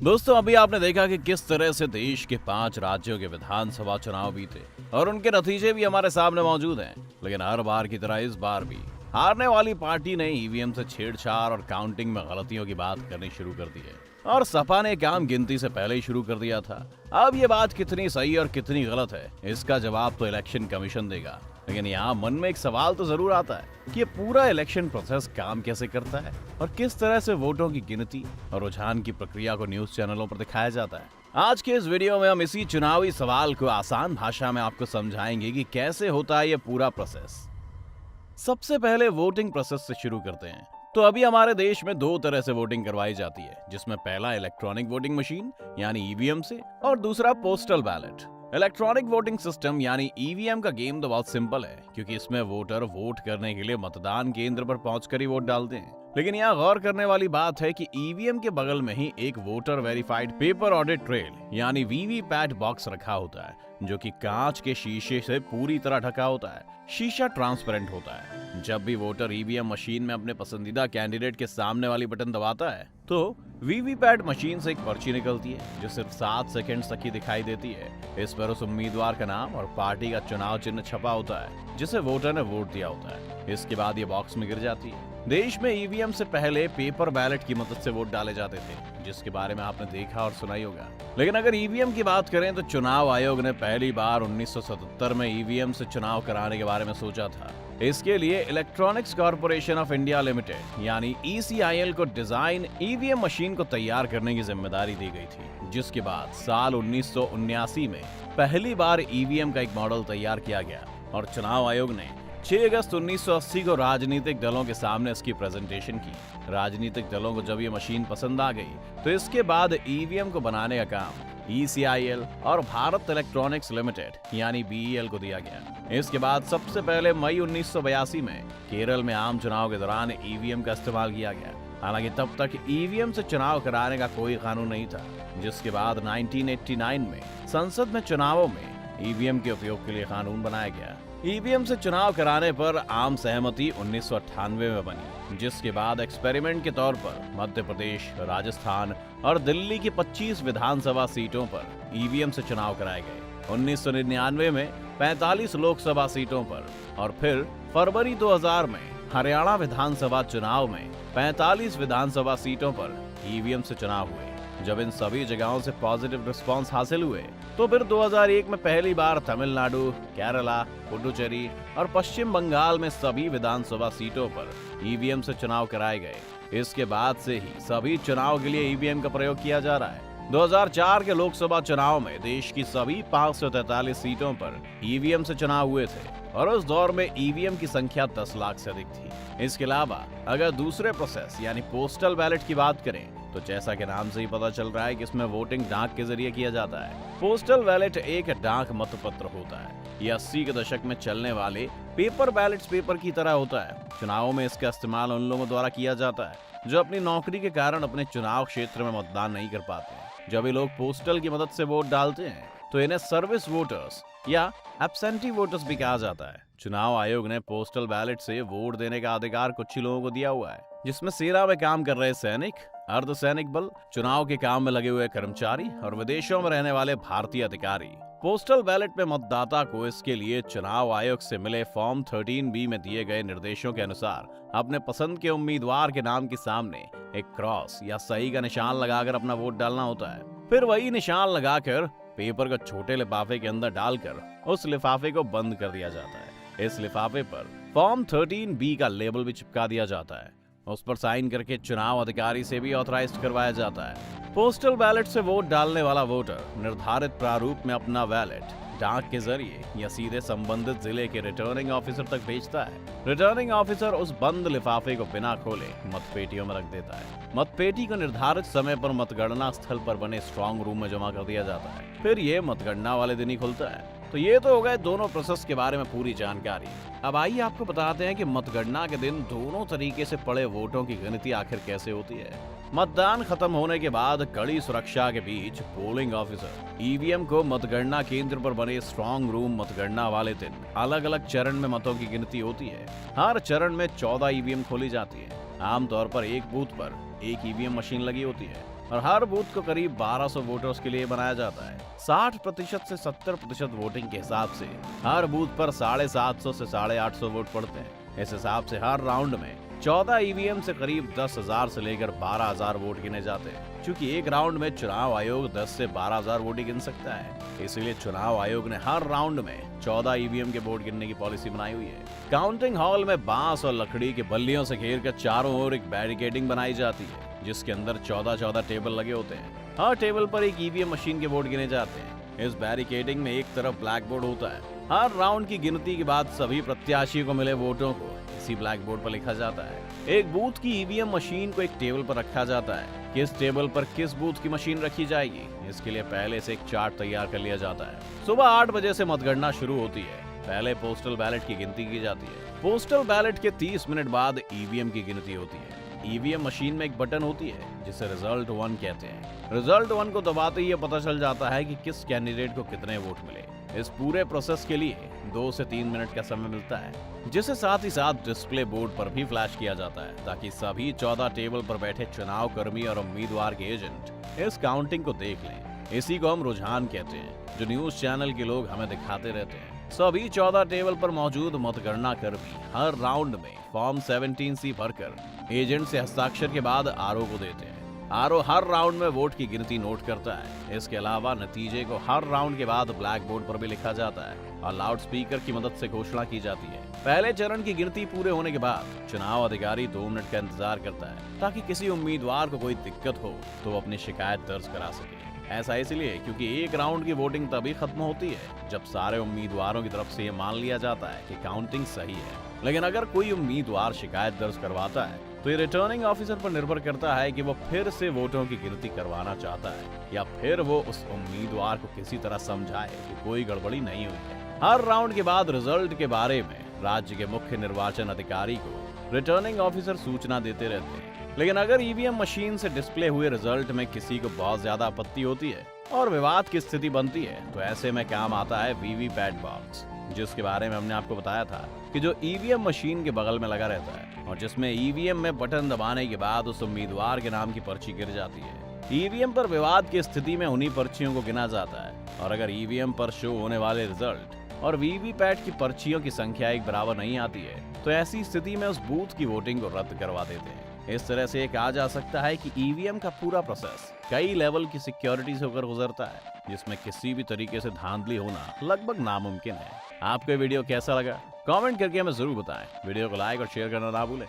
दोस्तों, अभी आपने देखा कि किस तरह से देश के 5 राज्यों के विधानसभा चुनाव बीते और उनके नतीजे भी हमारे सामने मौजूद हैं। लेकिन हर बार की तरह इस बार भी हारने वाली पार्टी ने ईवीएम से छेड़छाड़ और काउंटिंग में गलतियों की बात करनी शुरू कर दी है और सपा ने काम गिनती से पहले ही शुरू कर दिया था। अब ये बात कितनी सही और कितनी गलत है, इसका जवाब तो इलेक्शन कमीशन देगा। लेकिन यहाँ मन में एक सवाल तो जरूर आता है कि ये पूरा इलेक्शन प्रोसेस काम कैसे करता है और किस तरह से वोटों की गिनती और रुझान की प्रक्रिया को न्यूज चैनलों पर दिखाया जाता है। आज के इस वीडियो में हम इसी चुनावी सवाल को आसान भाषा में आपको समझाएंगे कि कैसे होता है ये पूरा प्रोसेस। सबसे पहले वोटिंग प्रोसेस से शुरू करते हैं। तो अभी हमारे देश में 2 तरह से वोटिंग करवाई जाती है, जिसमें पहला इलेक्ट्रॉनिक वोटिंग मशीन यानी ईवीएम से और दूसरा postal ballot. Electronic voting system यानी ईवीएम का गेम तो बहुत सिंपल है, क्योंकि इसमें वोटर वोट करने के लिए मतदान केंद्र पर पहुंचकर ही वोट डालते हैं। लेकिन यहाँ गौर करने वाली बात है कि ईवीएम के बगल में ही एक voter verified paper audit trail यानी वीवीपैट बॉक्स रखा होता है, जो कि कांच के शीशे से पूरी तरह ढका होता है। शीशा ट्रांसपेरेंट होता है। जब भी वोटर ईवीएम मशीन में अपने पसंदीदा कैंडिडेट के सामने वाली बटन दबाता है तो वीवीपैट मशीन से एक पर्ची निकलती है, जो सिर्फ 7 सेकंड तक ही दिखाई देती है। इस पर उस उम्मीदवार का नाम और पार्टी का चुनाव चिन्ह छपा होता है, जिसे वोटर ने वोट दिया होता है। इसके बाद ये बॉक्स में गिर जाती है। देश में ईवीएम से पहले पेपर बैलेट की मदद से वोट डाले जाते थे, जिसके बारे में आपने देखा और सुना ही होगा। लेकिन अगर ईवीएम की बात करें तो चुनाव आयोग ने पहली बार 1977 में ईवीएम से चुनाव कराने के बारे में सोचा था। इसके लिए electronics corporation of India limited यानी ECIL को डिजाइन ईवीएम मशीन को तैयार करने की जिम्मेदारी दी गई थी, जिसके बाद साल 1979 में पहली बार ईवीएम का एक मॉडल तैयार किया गया और चुनाव आयोग ने 6 अगस्त 1980 को राजनीतिक दलों के सामने इसकी प्रेजेंटेशन की। राजनीतिक दलों को जब ये मशीन पसंद आ गई तो इसके बाद ईवीएम को बनाने का काम ECIL और भारत इलेक्ट्रॉनिक्स लिमिटेड यानी BEL को दिया गया। इसके बाद सबसे पहले मई 1982 में केरल में आम चुनाव के दौरान ईवीएम का इस्तेमाल किया गया। हालांकि तब तक ईवीएम से चुनाव कराने का कोई कानून नहीं था, जिसके बाद 1989 में संसद में चुनावों में ईवीएम के उपयोग के लिए कानून बनाया गया। ईवीएम से चुनाव कराने पर आम सहमति 1998 में बनी, जिसके बाद एक्सपेरिमेंट के तौर पर मध्य प्रदेश, राजस्थान और दिल्ली की 25 विधानसभा सीटों पर ईवीएम से चुनाव कराए गए। 1999 में 45 लोकसभा सीटों पर और फिर फरवरी 2000 में हरियाणा विधानसभा चुनाव में 45 विधानसभा सीटों पर ईवीएम से चुनाव हुए। जब इन सभी जगहों से पॉजिटिव रिस्पांस हासिल हुए तो फिर 2001 में पहली बार तमिलनाडु, केरला, पुडुचेरी और पश्चिम बंगाल में सभी विधानसभा सीटों पर ईवीएम से चुनाव कराए गए। इसके बाद से ही सभी चुनाव के लिए ईवीएम का प्रयोग किया जा रहा है। 2004 के लोकसभा चुनाव में देश की सभी 543 सीटों पर ईवीएम से चुनाव हुए थे और उस दौर में ईवीएम की संख्या 10 लाख से अधिक थी। इसके अलावा अगर दूसरे प्रोसेस यानी पोस्टल बैलेट की बात करें तो जैसा कि नाम से ही पता चल रहा है कि इसमें वोटिंग डाक के जरिए किया जाता है। पोस्टल बैलेट एक डाक मतपत्र होता है। ये 80 के दशक में चलने वाले पेपर बैलेट्स पेपर की तरह होता है। चुनावों में इसका इस्तेमाल उन लोगों द्वारा किया जाता है जो अपनी नौकरी के कारण अपने चुनाव क्षेत्र में मतदान नहीं कर पाते। जब ये लोग पोस्टल की मदद से वोट डालते हैं तो इन्हें सर्विस वोटर्स या एब्सेंटी वोटर्स भी कहा जाता है। चुनाव आयोग ने पोस्टल बैलेट से वोट देने का अधिकार कुछ ही लोगों को दिया हुआ है, जिसमें सेना में काम कर रहे सैनिक, अर्धसैनिक बल, चुनाव के काम में लगे हुए कर्मचारी और विदेशों में रहने वाले भारतीय अधिकारी। पोस्टल बैलेट में मतदाता को इसके लिए चुनाव आयोग से मिले फॉर्म 13B में दिए गए निर्देशों के अनुसार अपने पसंद के उम्मीदवार के नाम के सामने एक क्रॉस या सही का निशान लगाकर अपना वोट डालना होता है। फिर वही निशान लगाकर पेपर को छोटे लिफाफे के अंदर डालकर उस लिफाफे को बंद कर दिया जाता है। इस लिफाफे पर फॉर्म 13B का लेबल भी चिपका दिया जाता है। उस पर साइन करके चुनाव अधिकारी से भी ऑथराइज्ड करवाया जाता है। पोस्टल बैलेट से वोट डालने वाला वोटर निर्धारित प्रारूप में अपना बैलेट डाक के जरिए या सीधे संबंधित जिले के रिटर्निंग ऑफिसर तक भेजता है। रिटर्निंग ऑफिसर उस बंद लिफाफे को बिना खोले मतपेटियों में रख देता है। मतपेटी को निर्धारित समय पर मतगणना स्थल पर बने स्ट्रांग रूम में जमा कर दिया जाता है। फिर ये मतगणना वाले दिन ही खुलता है। तो ये तो हो गए दोनों प्रोसेस के बारे में पूरी जानकारी। अब आइए आपको बताते हैं कि मतगणना के दिन दोनों तरीके से पड़े वोटों की गिनती आखिर कैसे होती है। मतदान खत्म होने के बाद कड़ी सुरक्षा के बीच पोलिंग ऑफिसर ईवीएम को मतगणना केंद्र पर बने स्ट्रांग रूम मतगणना वाले दिन अलग अलग चरण में मतों की गिनती होती है। हर चरण में 14 ईवीएम खोली जाती है। आमतौर पर एक बूथ पर एक ईवीएम मशीन लगी होती है। और हर बूथ को करीब 1200 वोटर्स के लिए बनाया जाता है। 60% से 70% वोटिंग के हिसाब से हर बूथ पर 750 से 850 वोट पड़ते हैं। इस हिसाब से हर राउंड में 14 ईवीएम से करीब 10,000 से लेकर 12,000 वोट गिने जाते हैं। क्योंकि एक राउंड में चुनाव आयोग 10 से 12,000 वोट ही गिन सकता है, इसलिए चुनाव आयोग ने हर राउंड में 14 ईवीएम के वोट गिनने की पॉलिसी बनाई हुई है। काउंटिंग हॉल में बांस और लकड़ी के बल्लियों से घेर कर चारों ओर एक बैरिकेडिंग बनाई जाती है, जिसके अंदर 14 टेबल लगे होते हैं। हर टेबल पर एक ईवीएम मशीन के वोट गिने जाते हैं। इस बैरिकेडिंग में एक तरफ ब्लैक बोर्ड होता है। हर राउंड की गिनती के बाद सभी प्रत्याशियों को मिले वोटों को इसी ब्लैक बोर्ड पर लिखा जाता है। एक बूथ की ईवीएम मशीन को एक टेबल पर रखा जाता है। किस टेबल पर किस बूथ की मशीन रखी जाएगी, इसके लिए पहले से एक चार्ट तैयार कर लिया जाता है। सुबह 8 बजे से मतगणना शुरू होती है। पहले पोस्टल बैलेट की गिनती की जाती है। पोस्टल बैलेट के 30 मिनट बाद ईवीएम की गिनती होती है। ईवीएम मशीन में एक बटन होती है जिसे रिजल्ट 1 कहते हैं। रिजल्ट 1 को दबाते ही पता चल जाता है कि किस कैंडिडेट को कितने वोट मिले। इस पूरे प्रोसेस के लिए 2 से 3 मिनट का समय मिलता है, जिसे साथ ही साथ डिस्प्ले बोर्ड पर भी फ्लैश किया जाता है, ताकि सभी 14 टेबल पर बैठे चुनाव कर्मी और उम्मीदवार के एजेंट इस काउंटिंग को देख लें। इसी को हम रुझान कहते हैं, जो न्यूज चैनल के लोग हमें दिखाते रहते हैं। सभी 14 टेबल पर मौजूद मतगणना कर्मी हर राउंड में फॉर्म 17C भरकर एजेंट से हस्ताक्षर के बाद आरओ को देते हैं। आरओ हर राउंड में वोट की गिनती नोट करता है। इसके अलावा नतीजे को हर राउंड के बाद ब्लैक बोर्ड पर भी लिखा जाता है और लाउड स्पीकर की मदद से घोषणा की जाती है। पहले चरण की गिनती पूरे होने के बाद चुनाव अधिकारी 2 मिनट का इंतजार करता है, ताकि किसी उम्मीदवार को कोई दिक्कत हो तो वो अपनी शिकायत दर्ज करा सके। ऐसा इसलिए क्योंकि एक राउंड की वोटिंग तभी खत्म होती है जब सारे उम्मीदवारों की तरफ से ये मान लिया जाता है कि काउंटिंग सही है। लेकिन अगर कोई उम्मीदवार शिकायत दर्ज करवाता है तो ये रिटर्निंग ऑफिसर पर निर्भर करता है कि वो फिर से वोटों की गिनती करवाना चाहता है या फिर वो उस उम्मीदवार को किसी तरह समझाए कि कोई गड़बड़ी नहीं हुई है। हर राउंड के बाद रिजल्ट के बारे में राज्य के मुख्य निर्वाचन अधिकारी को रिटर्निंग ऑफिसर सूचना देते रहते हैं। लेकिन अगर ईवीएम मशीन से डिस्प्ले हुए रिजल्ट में किसी को बहुत ज्यादा आपत्ति होती है और विवाद की स्थिति बनती है, तो ऐसे में काम आता है वीवीपैट बॉक्स, जिसके बारे में हमने आपको बताया था कि जो ईवीएम मशीन के बगल में लगा रहता है और जिसमें ईवीएम में बटन दबाने के बाद उस उम्मीदवार के नाम की पर्ची गिर जाती है। ईवीएम पर विवाद की स्थिति में उन्हीं पर्चियों को गिना जाता है और अगर ईवीएम पर शो होने वाले रिजल्ट और वीवीपैट की पर्चियों की संख्या एक बराबर नहीं आती है, तो ऐसी स्थिति में उस बूथ की वोटिंग को रद्द करवा देते हैं। इस तरह से कहा जा सकता है कि ईवीएम का पूरा प्रोसेस कई लेवल की सिक्योरिटी से होकर गुजरता है, जिसमें किसी भी तरीके से धांधली होना लगभग नामुमकिन है। आपको वीडियो कैसा लगा कमेंट करके हमें जरूर बताएं। वीडियो को लाइक और शेयर करना ना भूलें।